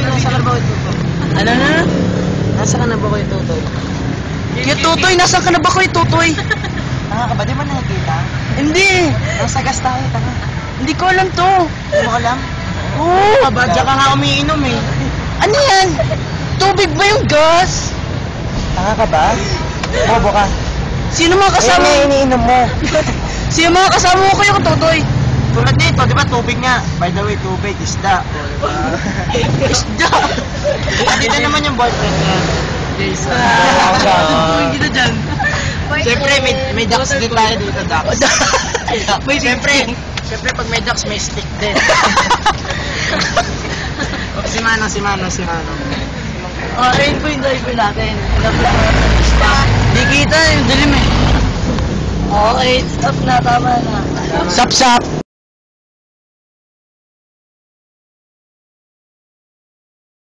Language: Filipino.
nasa ka na ba kayo tutoy? Ano na? Nasa ka na ba kayo tutoy? Kaya Tutoy, nasaan ka na ba kayo Tutoy? Tanga ka ba? Di ba nakikita? Hindi. Nasa gas tayo, tanga. Hindi ko alam to. Hindi mo alam? Oo. Kabadya ka nga umiinom eh. Ano yan? Tubig ba yung gas? Tanga ka ba? Bobo ka. Sino mga kasama? Eh, iniinom mo. Sino mga kasama mo kayo Tutoy? Tulad nito, di ba tubig nga? By the way, tubig, isda. Isda. Andito naman yung boyfriend niya. Isda. Hindi na dyan. Siyempre, may ducks din tayo dito, ducks. Siyempre, pag may ducks, may stick din. Si Manong. Ayun po yung driver natin. Di kita, yung dilim eh. Okay, stop na, tama na. Sap-sap!